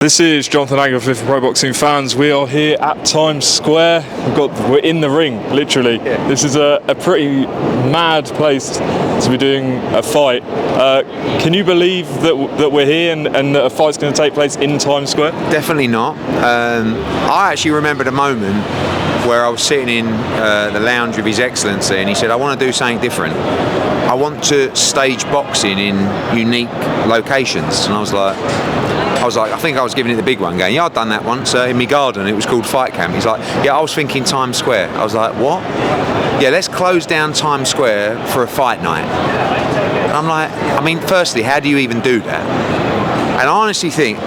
This is Jonathan Agger for Pro Boxing Fans. We are here at Times Square. We're in the ring, literally. Yeah. This is a pretty mad place to be doing a fight. Can you believe that we're here and that a fight's going to take place in Times Square? Definitely not. I actually remember the moment where I was sitting in the lounge of His Excellency and he said, I want to do something different. I want to stage boxing in unique locations. And I was like, I think I was giving it the big one, going, yeah, I've done that once in my garden. It was called Fight Camp. He's like, yeah, I was thinking Times Square. I was like, what? Yeah, let's close down Times Square for a fight night. And I'm like, I mean, firstly, how do you even do that? And I honestly think,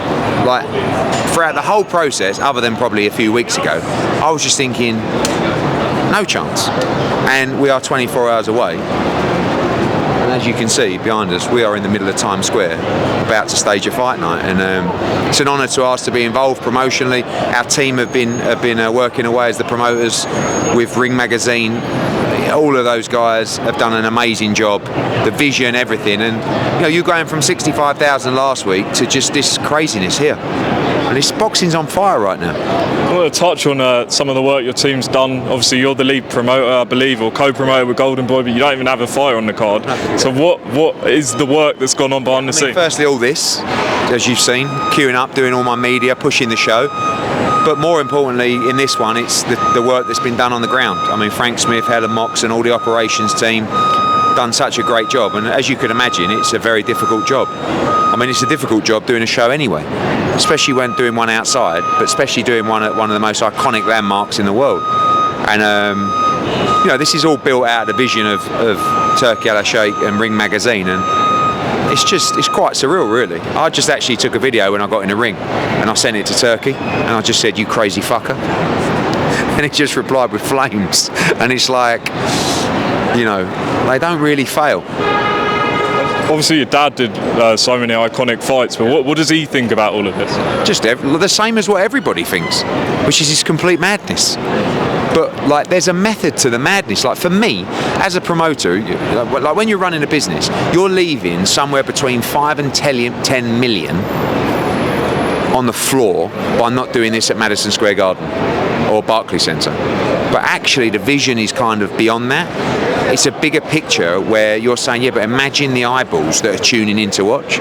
like, throughout the whole process, other than probably a few weeks ago, I was just thinking, no chance. And we are 24 hours away. And as you can see behind us, we are in the middle of Times Square, about to stage a fight night, and it's an honour to us to be involved promotionally. Our team have been working away as the promoters with Ring Magazine. All of those guys have done an amazing job. The vision, everything, and you're going from 65,000 last week to just this craziness here. And this boxing's on fire right now. I want to touch on some of the work your team's done. Obviously, you're the lead promoter, I believe, or co-promoter with Golden Boy, but you don't even have a fighter on the card. So what is the work that's gone on behind the scenes? Firstly, all this, as you've seen, queuing up, doing all my media, pushing the show. But more importantly, in this one, it's the work that's been done on the ground. I mean, Frank Smith, Helen Mox, and all the operations team done such a great job. And as you can imagine, it's a very difficult job. I mean, it's a difficult job doing a show anyway, especially when doing one outside, but especially doing one at one of the most iconic landmarks in the world. And this is all built out of the vision of Turki Al Sheikh and Ring Magazine, and it's quite surreal, really. I just actually took a video when I got in the ring, and I sent it to Turki, and I just said, "You crazy fucker," and he just replied with flames. And it's like, they don't really fail. Obviously, your dad did so many iconic fights, but what does he think about all of this? Just the same as what everybody thinks, which is his complete madness. But there's a method to the madness. Like, for me, as a promoter, like when you're running a business, you're leaving somewhere between 5 and 10 million on the floor by not doing this at Madison Square Garden or Barclays Centre. But actually, the vision is kind of beyond that. It's a bigger picture where you're saying, yeah, but imagine the eyeballs that are tuning in to watch.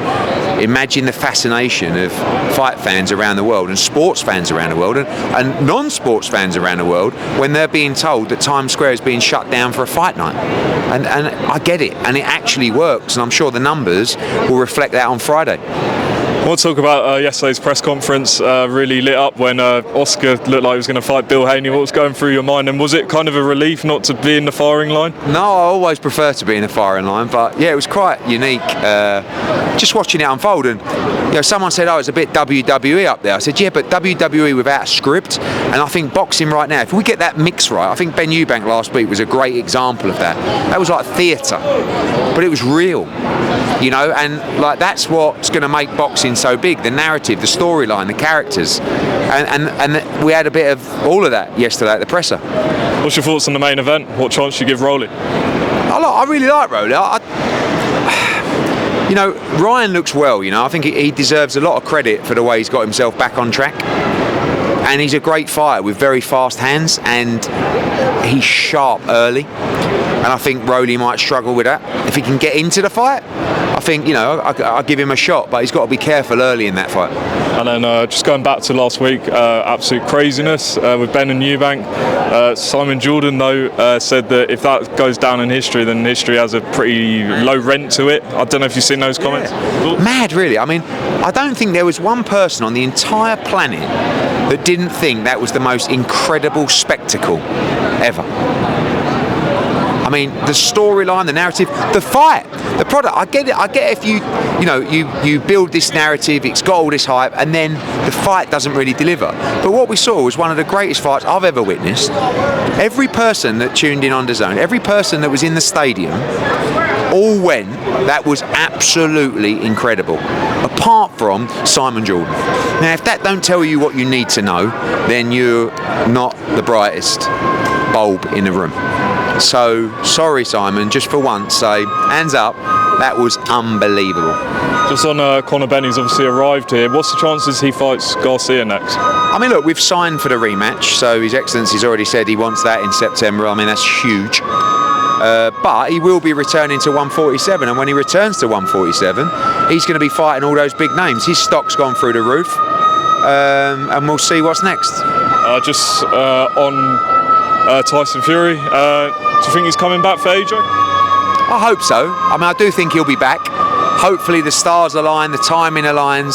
Imagine the fascination of fight fans around the world and sports fans around the world and non-sports fans around the world when they're being told that Times Square is being shut down for a fight night. And I get it, and it actually works, and I'm sure the numbers will reflect that on Friday. I want to talk about yesterday's press conference. Really lit up when Oscar looked like he was going to fight Bill Haney. What was going through your mind, and was it kind of a relief not to be in the firing line? No, I always prefer to be in the firing line, but yeah, it was quite unique just watching it unfold. And someone said, oh, it's a bit WWE up there. I said, yeah, but WWE without a script. And I think boxing right now, if we get that mix right, I think Ben Eubank last week was a great example of that. That was like theatre, but it was real. And that's what's going to make boxing so big: the narrative, the storyline, the characters, and we had a bit of all of that yesterday at the presser. What's your thoughts on the main event? What chance do you give Rolly? I really like Rolly. Ryan looks well. I think he deserves a lot of credit for the way he's got himself back on track. And he's a great fighter with very fast hands, and he's sharp early. And I think Rolly might struggle with that. If he can get into the fight, I think, I'll give him a shot, but he's got to be careful early in that fight. And then just going back to last week, absolute craziness with Benn and Eubank. Simon Jordan, though, said that if that goes down in history, then history has a pretty low rent to it. I don't know if you've seen those comments. Yeah. Mad, really. I mean, I don't think there was one person on the entire planet that didn't think that was the most incredible spectacle ever. I mean, the storyline, the narrative, the fight, the product. I get it. I get if you build this narrative, it's got all this hype, and then the fight doesn't really deliver. But what we saw was one of the greatest fights I've ever witnessed. Every person that tuned in on DAZN, every person that was in the stadium, all went, that was absolutely incredible. Apart from Simon Jordan. Now, if that don't tell you what you need to know, then you're not the brightest bulb in the room. So, sorry, Simon, just for once, say, hands up, That was unbelievable. Just on Conor Benn, he's obviously arrived here. What's the chances he fights Garcia next? I mean, look, we've signed for the rematch, so His Excellency's already said he wants that in September. I mean, that's huge. But he will be returning to 147, and when he returns to 147, he's going to be fighting all those big names. His stock's gone through the roof, and we'll see what's next. Just on Tyson Fury, do you think he's coming back for AJ? I hope so. I mean, I do think he'll be back. Hopefully the stars align, the timing aligns,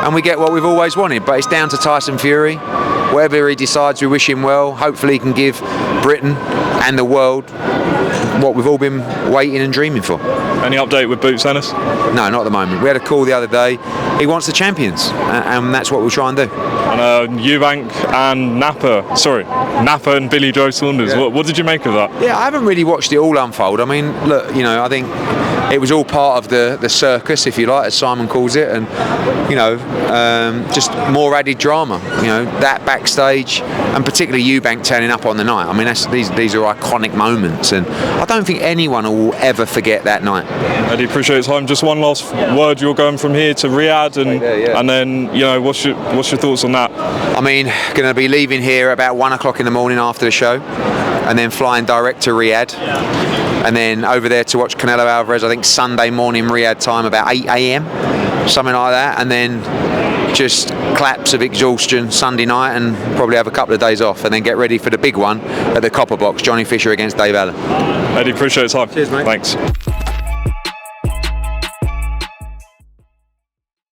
and we get what we've always wanted. But it's down to Tyson Fury. Whatever he decides, we wish him well. Hopefully he can give Britain and the world what we've all been waiting and dreaming for. Any update with Boots Ennis? No, not at the moment. We had a call the other day. He wants the champions, and that's what we'll try and do. And Eubank and Napa and Billy Joe Saunders. Yeah. What did you make of that? Yeah, I haven't really watched it all unfold. I mean, look, you know, I think it was all part of the circus, if you like, as Simon calls it, and you know, just more added drama. You know, that backstage, and particularly Eubank turning up on the night. I mean, these are iconic moments, and I don't think anyone will ever forget that night. Eddie, appreciate your time. Just one last word. You're going from here to Riyadh, and then you know, what's your thoughts on that? I mean, going to be leaving here about 1 o'clock in the morning after the show, and then flying direct to Riyadh. And then over there to watch Canelo Alvarez, I think Sunday morning Riyadh time, about 8 a.m, something like that, and then just claps of exhaustion Sunday night, and probably have a couple of days off, and then get ready for the big one at the Copper Box, Johnny Fisher against Dave Allen. Eddie, appreciate your time. Cheers, mate. Thanks.